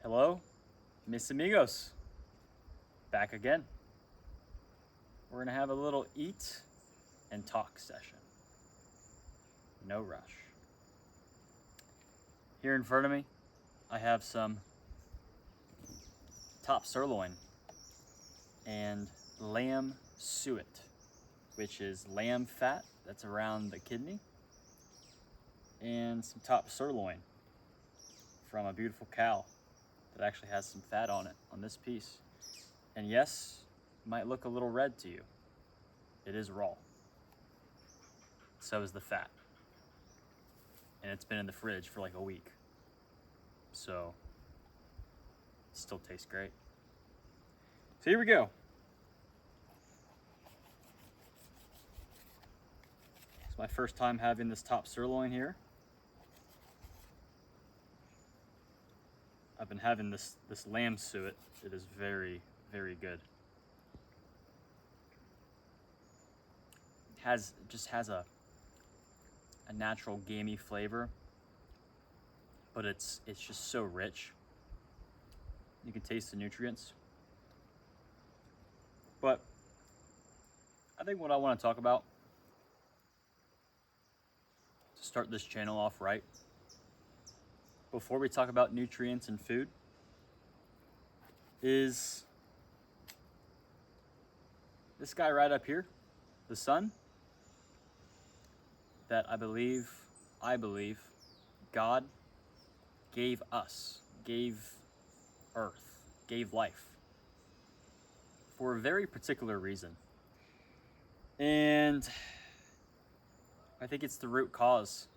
Hello, mis amigos. Back again. We're gonna have a little eat and talk session. No rush. Here in front of me, I have some top sirloin and lamb suet, which is lamb fat that's around the kidney, and some top sirloin from a beautiful cow that actually has some fat on it on this piece. And yes, it might look a little red to you. It is raw. So is the fat. And it's been in the fridge for like a week. So it still tastes great. So here we go. It's my first time having this top sirloin here. I've been having this lamb suet. It is very, very good. Just has a natural gamey flavor, but it's just so rich. You can taste the nutrients. But I think what I want to talk about to start this channel off right, before we talk about nutrients and food, is this guy right up here, the sun, that I believe God gave us, gave Earth, gave life for a very particular reason. And I think it's the root cause.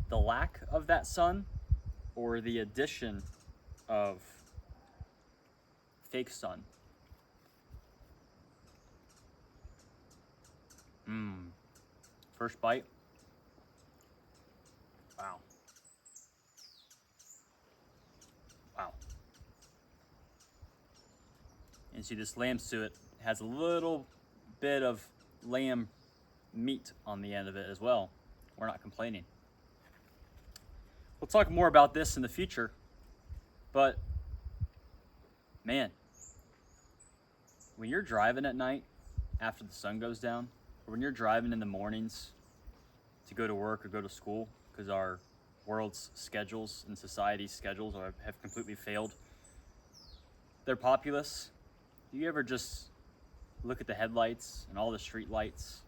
The lack of that sun, or the addition of fake sun. First bite. Wow. Wow. And see, this lamb suet has a little bit of lamb meat on the end of it as well. We're not complaining. We'll talk more about this in the future, but man, when you're driving at night after the sun goes down, or when you're driving in the mornings to go to work or go to school, because our world's schedules and society's schedules have completely failed their populace, do you ever just look at the headlights and all the street lights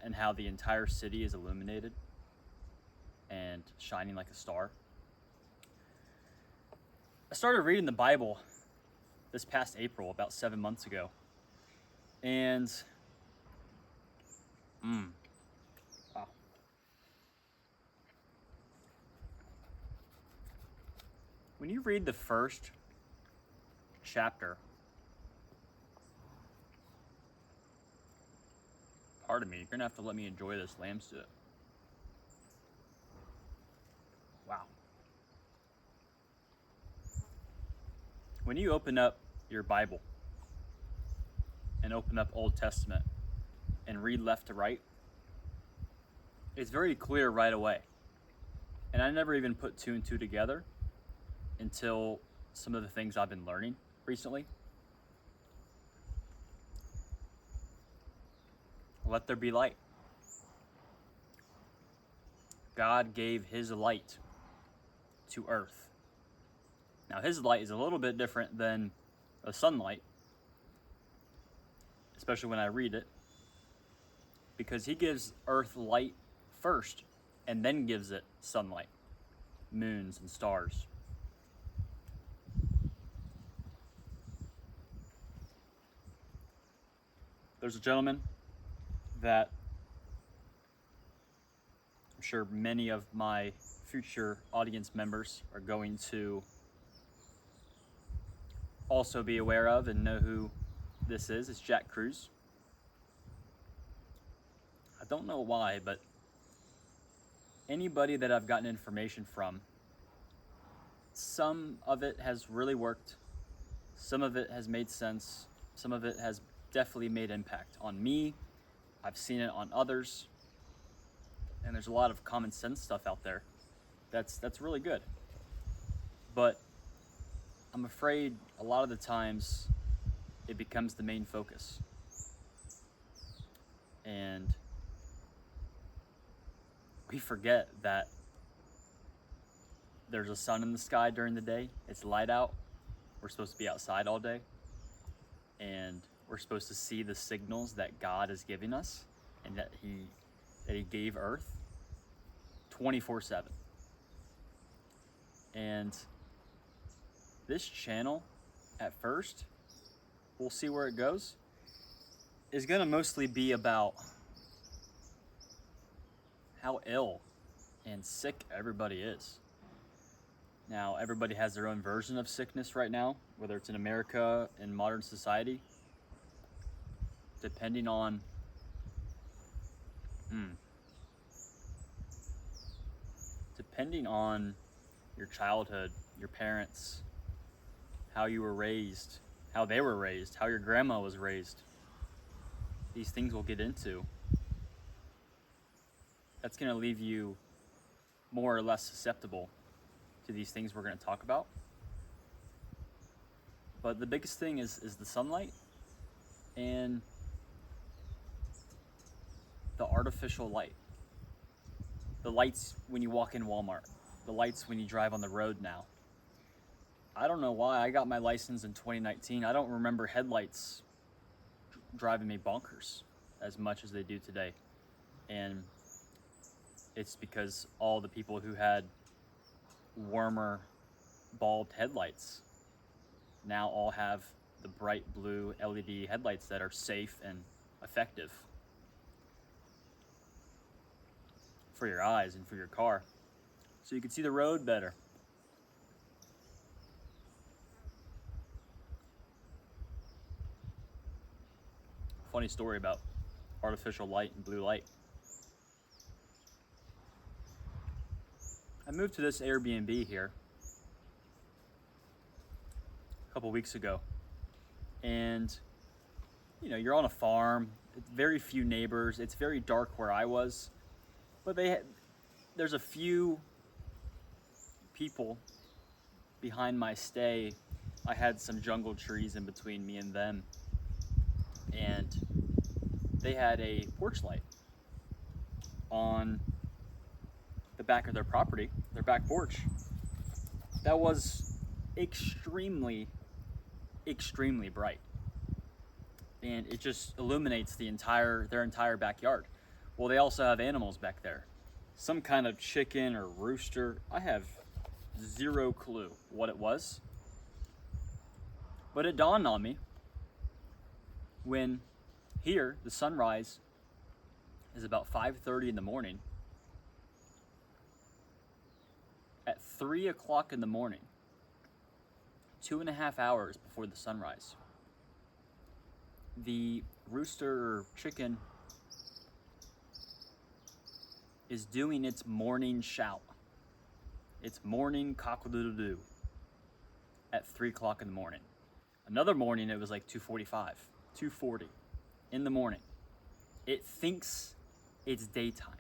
and how the entire city is illuminated and shining like a star? I started reading the Bible this past April, about 7 months ago. And, wow. When you read the first chapter, pardon me, you're gonna have to let me enjoy this lamb suet. Wow. When you open up your Bible and open up Old Testament and read left to right, it's very clear right away. And I never even put two and two together until some of the things I've been learning recently. Let there be light. God gave his light to earth. Now, his light is a little bit different than a sunlight, especially when I read it, because he gives earth light first and then gives it sunlight, moons and stars. There's a gentleman that I'm sure many of my future audience members are going to also be aware of and know who this is. It's Jack Cruz. I don't know why, but anybody that I've gotten information from, some of it has really worked, some of it has made sense, some of it has definitely made impact on me. I've seen it on others, and there's a lot of common sense stuff out there. That's really good. But I'm afraid a lot of the times it becomes the main focus. And we forget that there's a sun in the sky during the day. It's light out. We're supposed to be outside all day. And we're supposed to see the signals that God is giving us and that He gave Earth 24/7. And this channel, at first, we'll see where it goes, is going to mostly be about how ill and sick everybody is. Now, everybody has their own version of sickness right now, whether it's in America, in modern society, depending on your childhood, your parents, how you were raised, how they were raised, how your grandma was raised. These things we'll get into. That's going to leave you more or less susceptible to these things we're going to talk about. But the biggest thing is the sunlight and the artificial light. The lights when you walk in Walmart. The lights when you drive on the road now. I don't know why. I got my license in 2019. I don't remember headlights driving me bonkers as much as they do today. And it's because all the people who had warmer bulbed headlights now all have the bright blue LED headlights that are safe and effective for your eyes and for your car, so you can see the road better. Funny story about artificial light and blue light. I moved to this Airbnb here a couple weeks ago, and you're on a farm. It's very few neighbors. It's very dark where I was, but there's a few people behind my stay. I had some jungle trees in between me and them, and they had a porch light on the back of their property, their back porch, that was extremely bright, and it just illuminates their entire backyard. Well, they also have animals back there, some kind of chicken or rooster. I have zero clue what it was, but it dawned on me when here the sunrise is about 5:30 in the morning. At 3 o'clock in the morning, 2.5 hours before the sunrise, the rooster or chicken is doing its morning shout, its morning cock-a-doodle-doo at 3 o'clock in the morning. Another morning, it was like 2:45, 2:40 in the morning. It thinks it's daytime.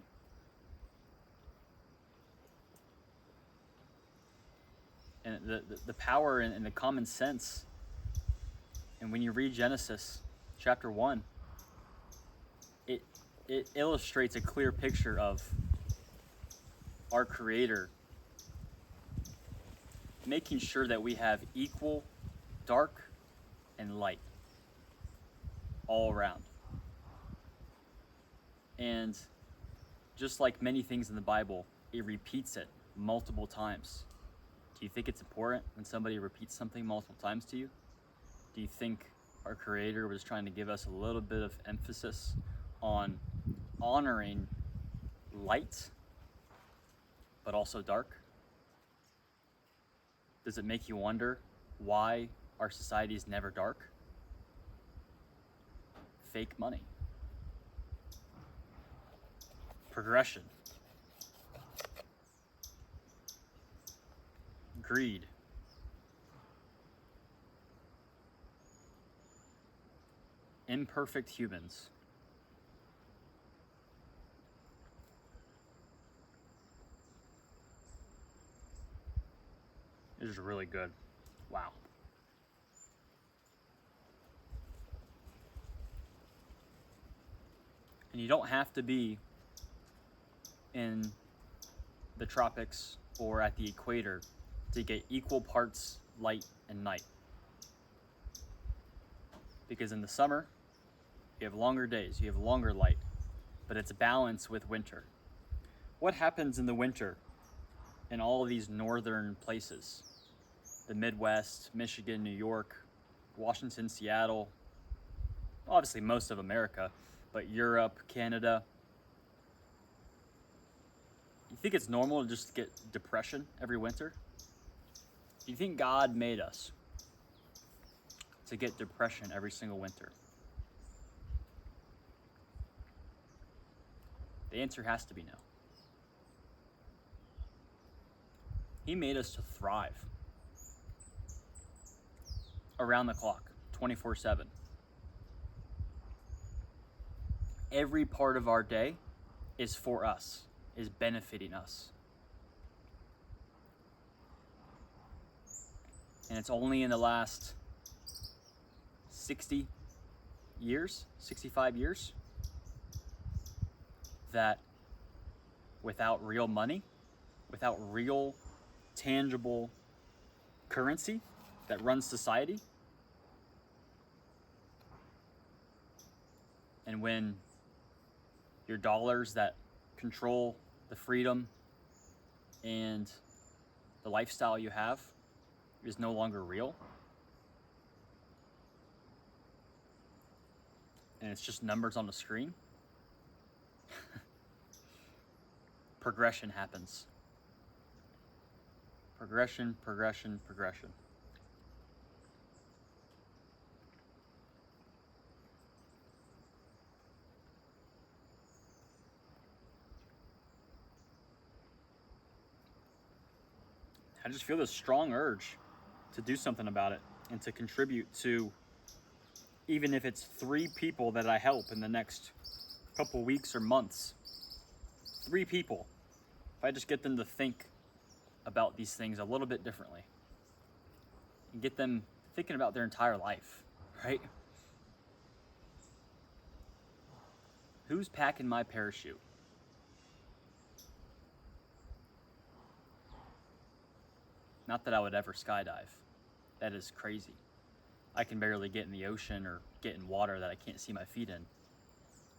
And the power and the common sense. And when you read Genesis chapter 1, it illustrates a clear picture of our Creator making sure that we have equal dark and light all around. And just like many things in the Bible, it repeats it multiple times. Do you think it's important when somebody repeats something multiple times to you? Do you think our Creator was trying to give us a little bit of emphasis on honoring light, but also dark? Does it make you wonder why our society is never dark? Fake money. Progression. Greed. Imperfect humans. This is really good. Wow. And you don't have to be in the tropics or at the equator to get equal parts light and night. Because in the summer, you have longer days, you have longer light, but it's balanced with winter. What happens in the winter in all of these northern places? The Midwest, Michigan, New York, Washington, Seattle, obviously most of America, but Europe, Canada. You think it's normal to just get depression every winter? Do you think God made us to get depression every single winter? The answer has to be no. He made us to thrive around the clock, 24/7. Every part of our day is for us, is benefiting us. And it's only in the last 60 years, 65 years, that without real money, without real tangible currency that runs society, and when your dollars that control the freedom and the lifestyle you have is no longer real, and it's just numbers on the screen, progression happens. Progression, progression, progression. I just feel this strong urge to do something about it and to contribute to, even if it's 3 people that I help in the next couple weeks or months. 3 people. If I just get them to think about these things a little bit differently and get them thinking about their entire life, right? Who's packing my parachute? Not that I would ever skydive. That is crazy. I can barely get in the ocean or get in water that I can't see my feet in,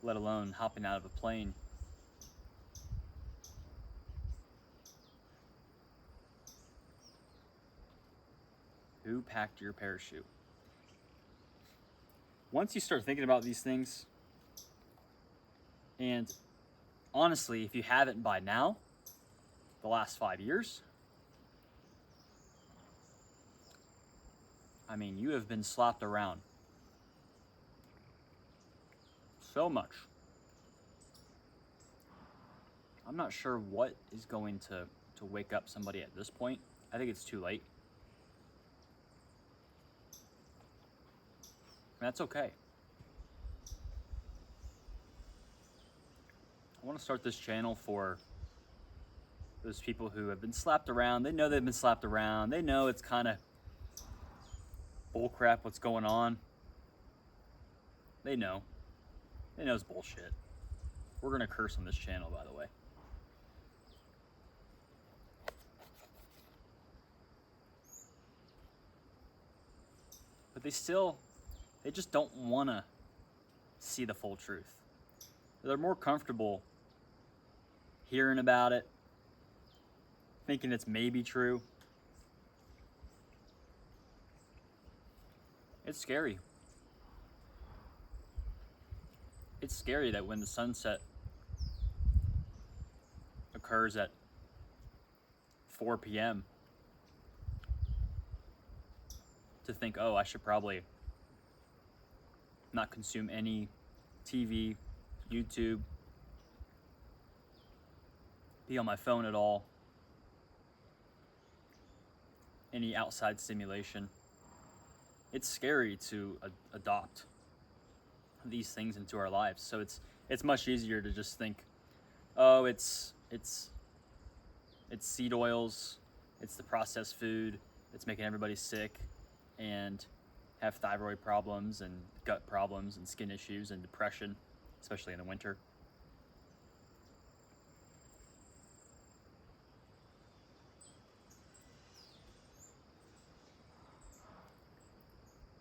let alone hopping out of a plane. Who packed your parachute? Once you start thinking about these things, and honestly, if you haven't by now, the last 5 years, I mean, you have been slapped around so much. I'm not sure what is going to wake up somebody at this point. I think it's too late. And that's okay. I want to start this channel for those people who have been slapped around. They know they've been slapped around. They know it's kind of bullcrap what's going on. They know. They know it's bullshit. We're going to curse on this channel, by the way. But they just don't want to see the full truth. They're more comfortable hearing about it, thinking it's maybe true. It's scary. It's scary that when the sunset occurs at 4 p.m., to think, oh, I should probably not consume any TV, YouTube, be on my phone at all, any outside stimulation. It's scary to adopt these things into our lives. So it's much easier to just think, oh, it's seed oils, it's the processed food, that's making everybody sick and have thyroid problems and gut problems and skin issues and depression, especially in the winter.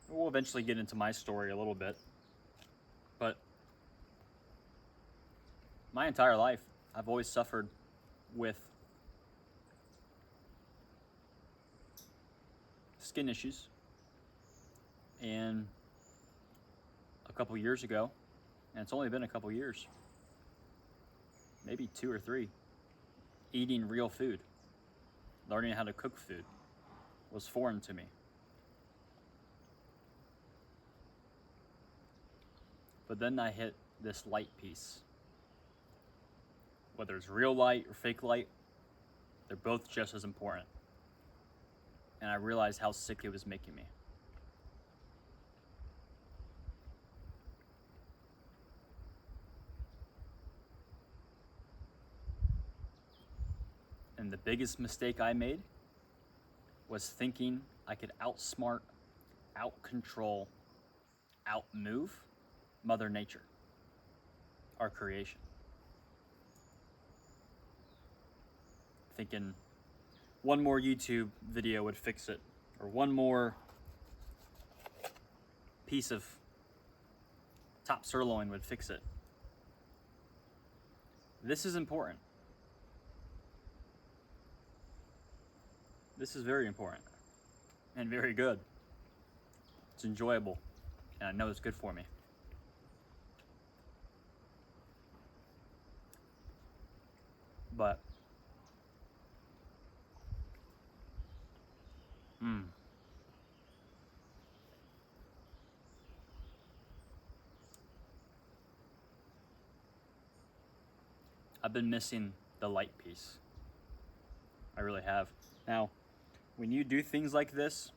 We'll eventually get into my story a little bit, but my entire life, I've always suffered with skin issues. And a couple years ago, and it's only been a couple years, maybe 2 or 3, eating real food, learning how to cook food was foreign to me. But then I hit this light piece. Whether it's real light or fake light, they're both just as important. And I realized how sick it was making me. And the biggest mistake I made was thinking I could outsmart, outcontrol, outmove Mother Nature, our creation. Thinking one more YouTube video would fix it, or one more piece of top sirloin would fix it. This is important. This is very important and very good. It's enjoyable, and I know it's good for me. But I've been missing the light piece. I really have. Now, when you do things like this,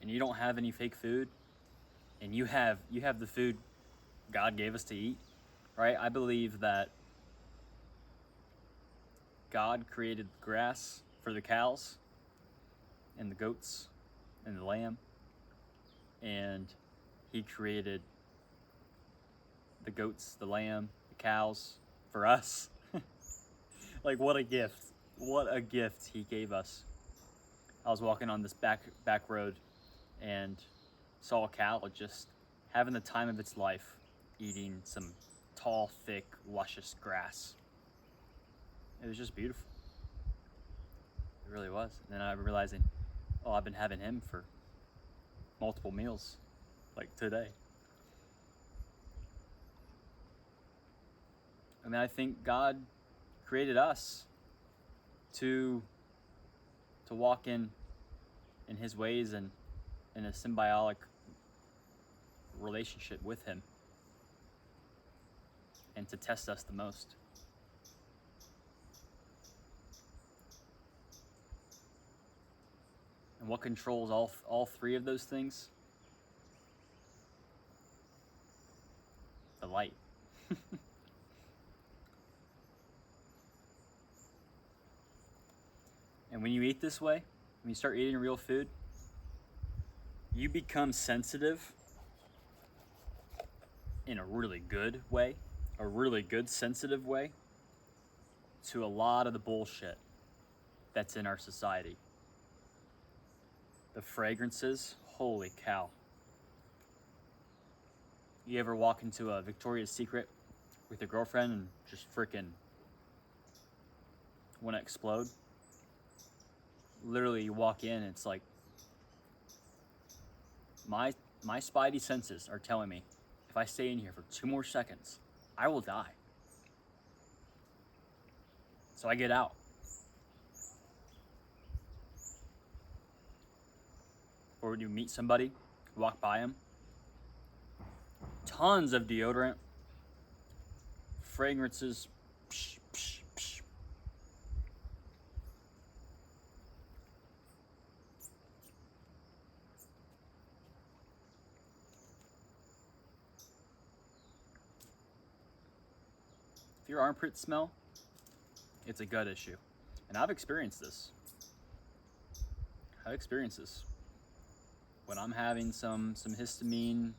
and you don't have any fake food, and you have the food God gave us to eat, right? I believe that God created grass for the cows and the goats and the lamb, and he created the goats, the lamb, the cows for us. Like, what a gift. What a gift he gave us. I was walking on this back road and saw a cow just having the time of its life, eating some tall, thick, luscious grass. It was just beautiful. It really was. And then I'm realizing, oh, I've been having him for multiple meals, like today. I mean, I think God created us to walk in his ways and in a symbiotic relationship with him, and to test us the most. And what controls all 3 of those things? The light. And when you eat this way, when you start eating real food, you become sensitive in a really good way, a really good sensitive way, to a lot of the bullshit that's in our society. The fragrances, holy cow. You ever walk into a Victoria's Secret with your girlfriend and just freaking want to explode? Literally, you walk in and it's like, my spidey senses are telling me, if I stay in here for 2 more seconds, I will die. So I get out. Or when you meet somebody, walk by them, tons of deodorant, fragrances, psh, psh, psh. If your armpits smell, it's a gut issue. And I've experienced this. had experiences. When I'm having some histamine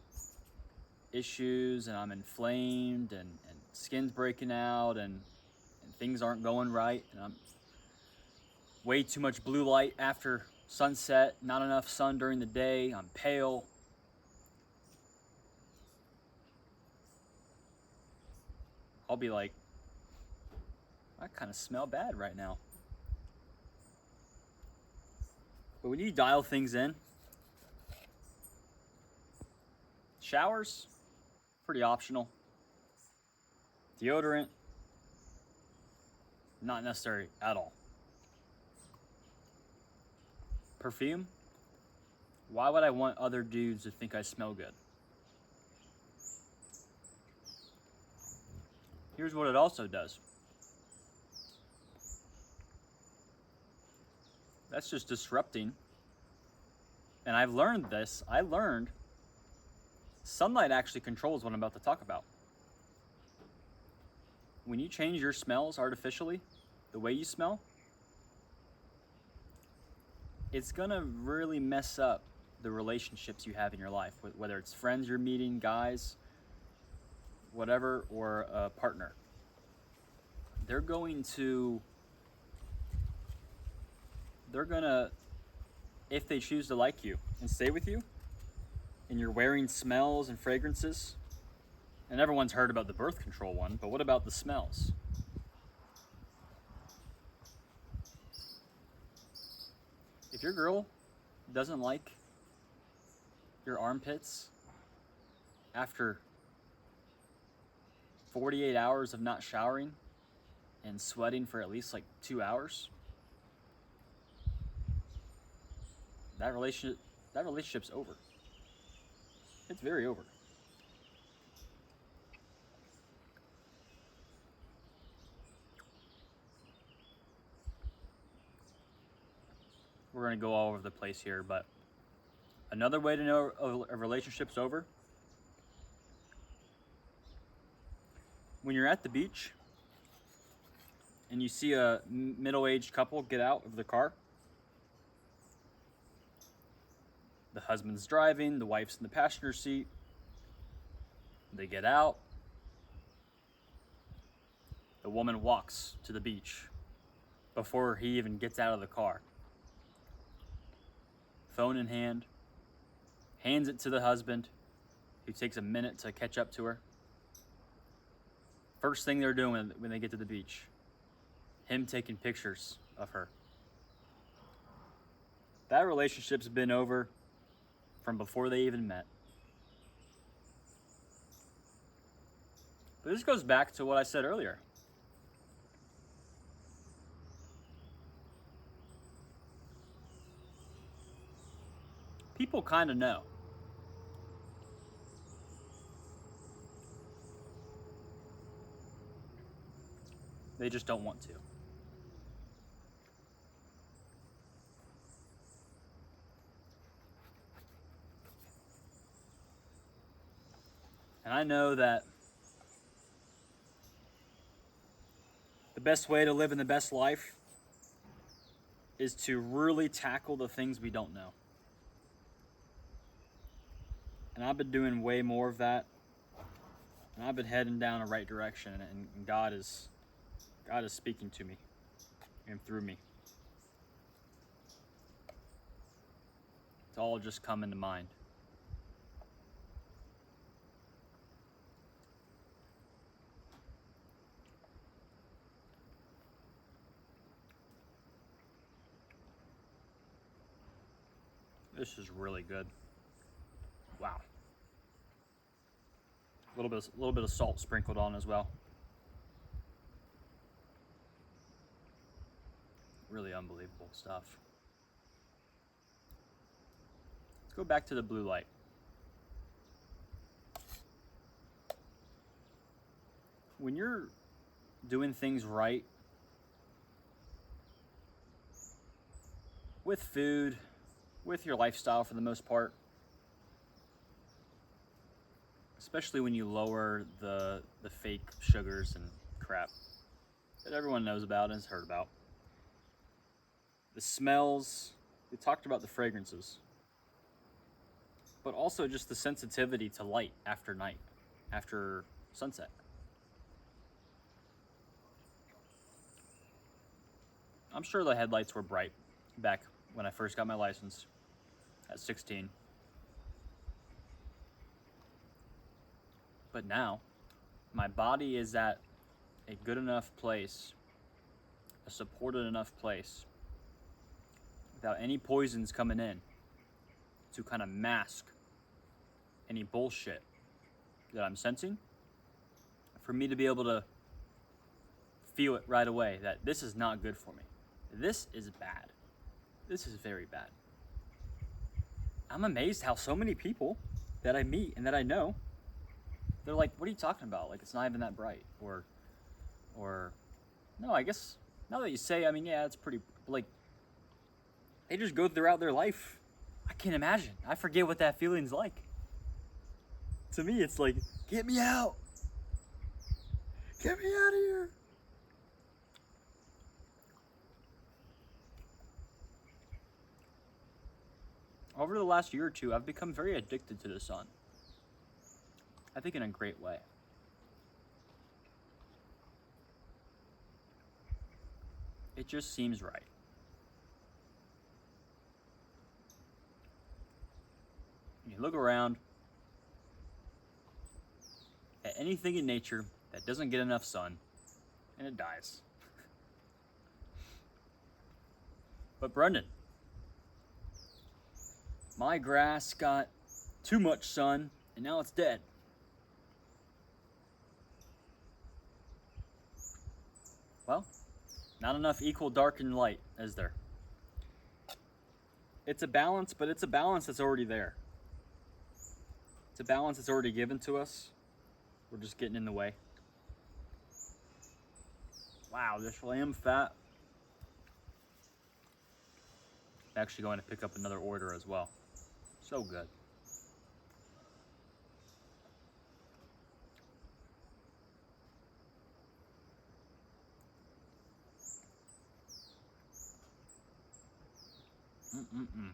issues and I'm inflamed and skin's breaking out and things aren't going right and I'm way too much blue light after sunset, not enough sun during the day, I'm pale. I'll be like, I kind of smell bad right now. But when you dial things in, showers, pretty optional. Deodorant, not necessary at all. Perfume, why would I want other dudes to think I smell good? Here's what it also does. That's just disrupting. And I've learned this. I learned sunlight actually controls what I'm about to talk about. When you change your smells artificially, the way you smell, it's gonna really mess up the relationships you have in your life, whether it's friends you're meeting, guys, whatever, or a partner. They're gonna, if they choose to like you and stay with you, and you're wearing smells and fragrances, and everyone's heard about the birth control one, but what about the smells? If your girl doesn't like your armpits after 48 hours of not showering and sweating for at least like 2 hours, that relationship's over. It's very over. We're gonna go all over the place here, but another way to know a relationship's over, when you're at the beach and you see a middle-aged couple get out of the car, the husband's driving, the wife's in the passenger seat, they get out, the woman walks to the beach before he even gets out of the car. Phone in hand, hands it to the husband, who takes a minute to catch up to her. First thing they're doing when they get to the beach, him taking pictures of her. That relationship's been over from before they even met. But this goes back to what I said earlier. People kind of know. They just don't want to. And I know that the best way to live in the best life is to really tackle the things we don't know. And I've been doing way more of that. And I've been heading down the right direction, and God is speaking to me and through me. It's all just coming to mind. This is really good. Wow. A little bit of salt sprinkled on as well. Really unbelievable stuff. Let's go back to the blue light. When you're doing things right with food, with your lifestyle for the most part, especially when you lower the fake sugars and crap that everyone knows about and has heard about. The smells, We talked about the fragrances, but also just the sensitivity to light after night, after sunset. I'm sure the headlights were bright back when I first got my license at 16. But now, my body is at a good enough place, a supported enough place, without any poisons coming in to kind of mask any bullshit that I'm sensing, for me to be able to feel it right away that this is not good for me. This is bad. This is very bad. I'm amazed how so many people that I meet and that I know, they're like, what are you talking about? Like, it's not even that bright. Or no, I guess now that you say, I mean, yeah, it's pretty, like, they just go throughout their life. I can't imagine. I forget what that feeling's like. To me, it's like, get me out. Get me out of here. Over the last year or two, I've become very addicted to the sun. I think in a great way. It just seems right. You look around at anything in nature that doesn't get enough sun, and it dies. But Brendan, my grass got too much sun, and now it's dead. Well, not enough equal dark and light, is there? It's a balance, but it's a balance that's already there. It's a balance that's already given to us. We're just getting in the way. Wow, this lamb fat. I'm actually going to pick up another order as well. So good. Mm-mm-mm.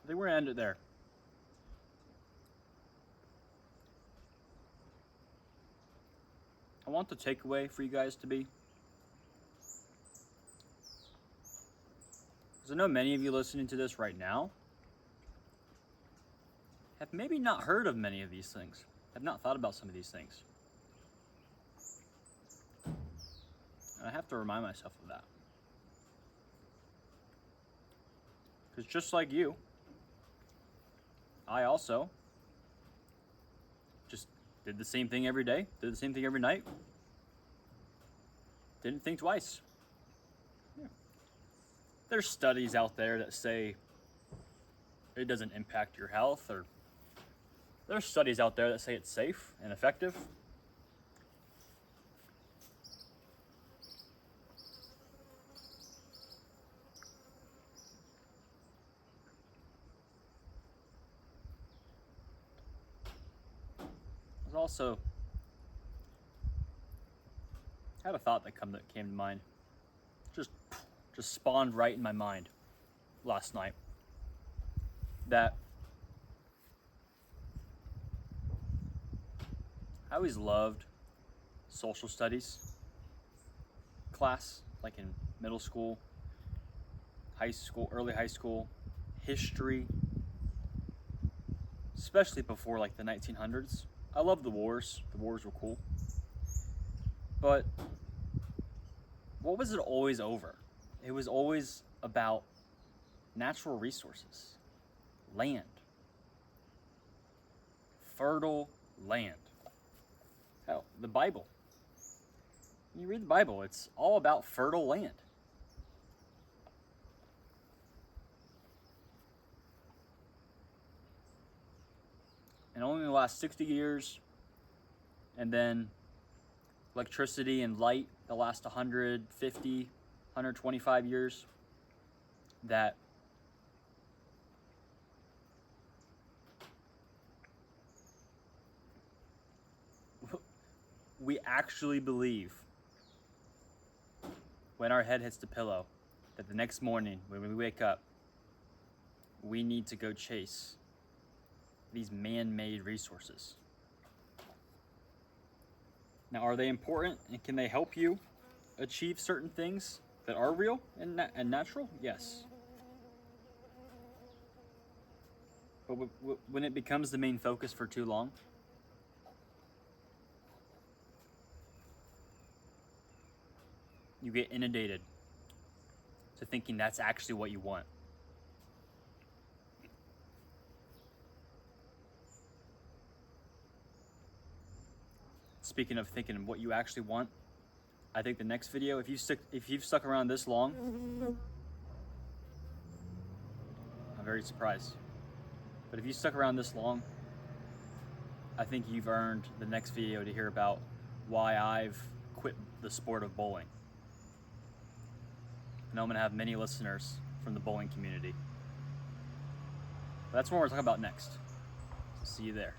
I think we're gonna end it there. I want the takeaway for you guys to be, because I know many of you listening to this right now have maybe not heard of many of these things, have not thought about some of these things. And I have to remind myself of that. Because just like you, I also just did the same thing every day, did the same thing every night. Didn't think twice. Yeah. There's studies out there that say it doesn't impact your health, or there's studies out there that say it's safe and effective. There's also had a thought that came to mind. Just spawned right in my mind last night. That I always loved social studies class, like in middle school, high school, early high school, history, especially before like the 1900s. I love the wars. The wars were cool. But what was it always over? It was always about natural resources, land, fertile land. Hell, the Bible. When you read the Bible, it's all about fertile land. And only in the last 60 years, and then electricity and light the last 150, 125 years, that we actually believe when our head hits the pillow that the next morning when we wake up, we need to go chase these man-made resources. Now, are they important and can they help you achieve certain things that are real and natural? Yes. But when it becomes the main focus for too long, you get inundated to thinking that's actually what you want. Speaking of thinking what you actually want, I think the next video, if you've stuck around this long, I'm very surprised. But if you stuck around this long, I think you've earned the next video to hear about why I've quit the sport of bowling. I know I'm gonna have many listeners from the bowling community. But that's what we're talking about next. So see you there.